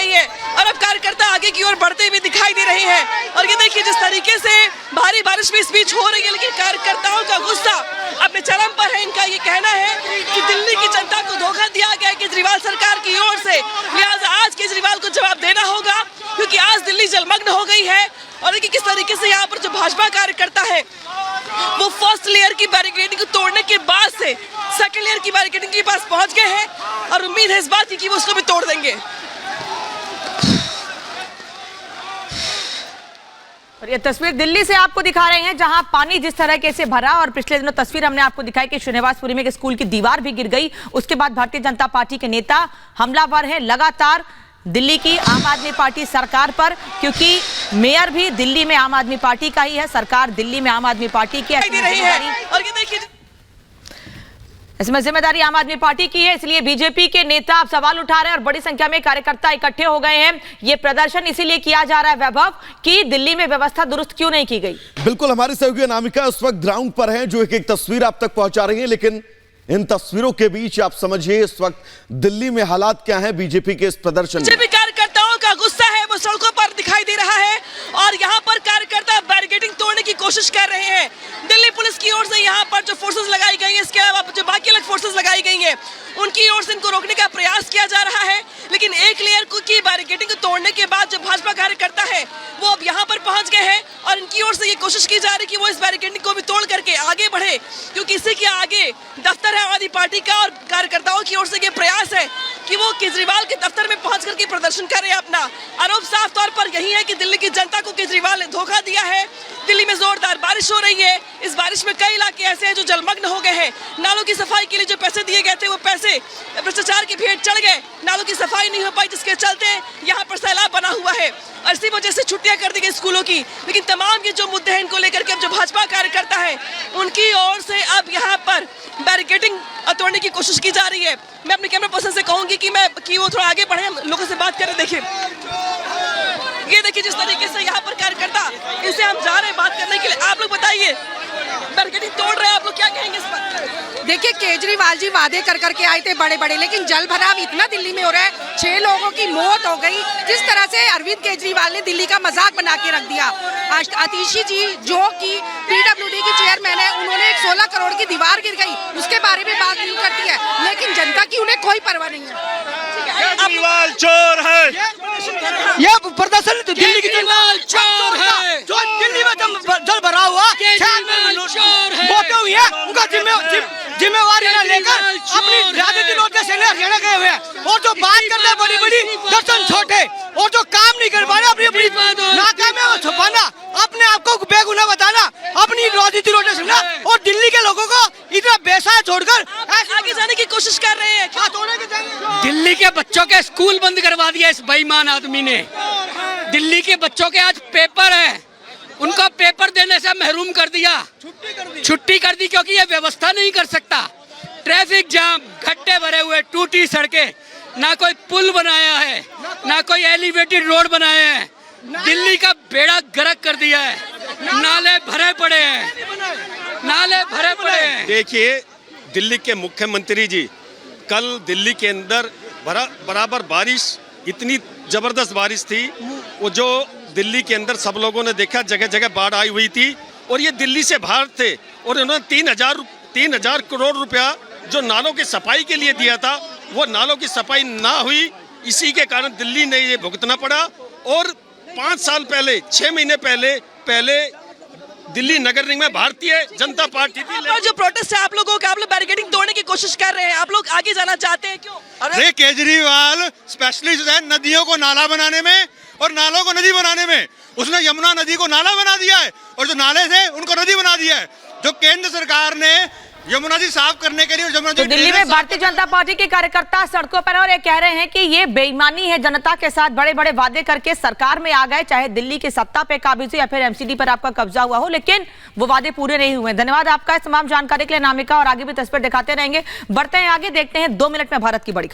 गई है और अब कार्यकर्ता आगे की ओर बढ़ते हुए दिखाई दे रहे हैं। और ये देखिए जिस तरीके से भारी बारिश में स्पीच हो रही है, लेकिन कार्यकर्ताओं का गुस्सा अपने चरम पर है। इनका ये कहना है कि दिल्ली की जनता को धोखा दिया गया है केजरीवाल सरकार की ओर से, लिहाजा आज केजरीवाल को जवाब देना होगा, क्योंकि आज दिल्ली जलमग्न हो गई है। और देखिए किस तरीके से यहाँ पर जो भाजपा कार्यकर्ता है वो फर्स्ट लेयर की बैरिकेडिंग को तोड़ने के बाद से सेकंड लेयर की बैरिकेडिंग के पास पहुंच गए हैं और उम्मीद है इस बात की कि वो उसको भी तोड़ देंगे। और ये तस्वीर दिल्ली से आपको दिखा रहे हैं, जहां पानी जिस तरह से भरा। और पिछले दिनों तस्वीर हमने आपको दिखाई कि श्रीनिवासपुरी में एक स्कूल की दीवार भी गिर गई। उसके बाद भारतीय जनता पार्टी के नेता हमलावर हैं लगातार दिल्ली की आम आदमी पार्टी सरकार पर, क्योंकि मेयर भी दिल्ली में आम आदमी पार्टी का ही है, सरकार दिल्ली में आम आदमी पार्टी की है। और ये देखिए इसमें जिम्मेदारी आम आदमी पार्टी की है, इसलिए बीजेपी के नेता अब सवाल उठा रहे हैं और बड़ी संख्या में कार्यकर्ता इकट्ठे हो गए हैं। ये प्रदर्शन इसीलिए किया जा रहा है वैभव कि दिल्ली में व्यवस्था दुरुस्त क्यों नहीं की गई। बिल्कुल, हमारी सहयोगी अनामिका उस वक्त ग्राउंड पर है जो एक तस्वीर आप तक पहुंचा रही है, लेकिन इन तस्वीरों के बीच आप समझिए इस वक्त दिल्ली में हालात क्या हैं बीजेपी के इस प्रदर्शन में। बीजेपी कार्यकर्ताओं का गुस्सा है वो सड़कों पर दिखाई दे रहा है और यहाँ पर कार्यकर्ता बैरिकेडिंग तोड़ने की कोशिश कर रहे हैं। दिल्ली पुलिस की ओर से यहाँ पर जो फोर्सेस लगाई गई हैं, इसके अलावा जो बाकी अलग फोर्सेस लगाई गई हैं, उनकी ओर से इनको रोकने का प्रयास किया जा रहा है। लेकिन एक लेयर की बैरिकेडिंग को तोड़ने के बाद जो भाजपा कार्यकर्ता है वो अब यहाँ पर पहुंच गए हैं और इनकी ओर से ये कोशिश की जा रही है कि वो इस बैरिकेडिंग को भी तोड़ करके आगे बढ़े, क्योंकि इसी के आगे दफ्तर है आम आदमी पार्टी का। और कार्यकर्ताओं की ओर से ये प्रयास है कि वो केजरीवाल के दफ्तर में पहुंच करके प्रदर्शन करें। अपना आरोप साफ तौर पर यही है कि दिल्ली की जनता को केजरीवाल ने धोखा दिया है। दिल्ली में जोरदार बारिश हो रही है, इस बारिश में कई इलाके ऐसे हैं जो जलमग्न हो गए हैं। नालों की सफाई के लिए जो पैसे दिए गए थे वो पैसे भ्रष्टाचार की भेंट चढ़ गए, नालों की सफाई नहीं हो पाई, जिसके चलते यहाँ पर सैलाब बना हुआ है और इसी वजह से छुट्टियां कर दी गई स्कूलों की। लेकिन तमाम ये जो मुद्दे हैं इनको लेकर के अब जो भाजपा कार्यकर्ता है उनकी ओर से अब यहाँ पर बैरिकेडिंग तोड़ने की कोशिश की जा रही है। मैं अपने कैमरा पर्सन से कहूंगी कि वो थोड़ा आगे बढ़े, लोगों से बात करें। देखिए ये देखिए जिस तरीके से यहाँ पर कार्यकर्ता इनसे हम जा रहे हैं बात करने के लिए। आप लोग बताइए, बैरिकेडिंग तोड़ रहे हैं, आप लोग क्या कहेंगे इस पर? देखिए केजरीवाल जी वादे कर करके आए थे बड़े बड़े, लेकिन जल भराव इतना दिल्ली में हो रहा है, 6 लोगों की मौत हो गई। जिस तरह से अरविंद केजरीवाल ने दिल्ली का मजाक बना के रख दिया। आतिशी जी जो कि पीडब्ल्यूडी की चेयरमैन है, उन्होंने एक 16 करोड़ की दीवार गिर गई, उसके बारे में बात नहीं करती है, लेकिन जनता की उन्हें कोई परवाह नहीं है। केजरीवाल चोर है, ये प्रदर्शन दिल्ली की केजरीवाल चोर है, जो दिल्ली में जल भरा हुआ वोटे हुई है, उनका जिम्मेवारी न लेकर अपनी राजनीति लौटने से हरियाणा गए हुए हैं। और जो बात करते हैं बड़ी बड़ी दर्शन छोटे, और जो काम नहीं कर पा रहे अपनी अपनी नाकामी में छुपाना, अपने आप को बेगुनाह बताना, अपनी राजनीति लौटने से, और दिल्ली के लोगों को इतना बेसहारा छोड़कर आगे जाने की कोशिश कर रहे हैं। दिल्ली के बच्चों के स्कूल बंद करवा दिया इस बेईमान आदमी ने। दिल्ली के बच्चों के आज पेपर है, उनका पेपर देने से महरूम कर दिया, छुट्टी कर दी, क्योंकि ये व्यवस्था नहीं कर सकता। ट्रैफिक जाम, गड्ढे भरे हुए, टूटी सड़कें, ना कोई पुल बनाया है, ना कोई एलिवेटेड रोड बनाया है, दिल्ली का बेड़ा गर्क कर दिया है, नाले भरे पड़े हैं, नाले भरे पड़े हैं। देखिए दिल्ली के मुख्यमंत्री जी, कल दिल्ली के अंदर बराबर बारिश, इतनी जबरदस्त बारिश थी, वो जो दिल्ली के अंदर सब लोगों ने देखा, जगह जगह बाढ़ आई हुई थी। और ये दिल्ली से बाहर थे और उन्होंने 3,000 करोड़ रुपया जो नालों की सफाई के लिए दिया था, वो नालों की सफाई ना हुई, इसी के कारण दिल्ली ने ये भुगतना पड़ा। और 5 साल पहले, 6 महीने पहले दिल्ली नगर निगम में भारतीय जनता पार्टी थी। जो प्रोटेस्ट है आप लोगों का, आप लोग बैरिकेडिंग तोड़ने की कोशिश कर रहे हैं, आप लोग आगे जाना चाहते हैं, क्यों? अरे केजरीवाल स्पेशलिस्ट है नदियों को नाला बनाने में और नालों को नदी बनाने में। उसने यमुना नदी को नाला बना दिया है और जो नाले थे उनको नदी बना दिया है। जो केंद्र सरकार ने यमुना जी साफ करने के लिए तो दिल्ली में भारतीय जनता पार्टी के कार्यकर्ता सड़कों पर और ये कह रहे हैं कि ये बेईमानी है, जनता के साथ बड़े बड़े वादे करके सरकार में आ गए, चाहे दिल्ली की सत्ता पे काबिज हो या फिर एमसीडी पर आपका कब्जा हुआ हो, लेकिन वो वादे पूरे नहीं हुए। धन्यवाद आपका इस तमाम जानकारी के लिए अनामिका, और आगे भी तस्वीर दिखाते रहेंगे। बढ़ते हैं आगे, देखते हैं 2 मिनट में भारत की बड़ी खबर।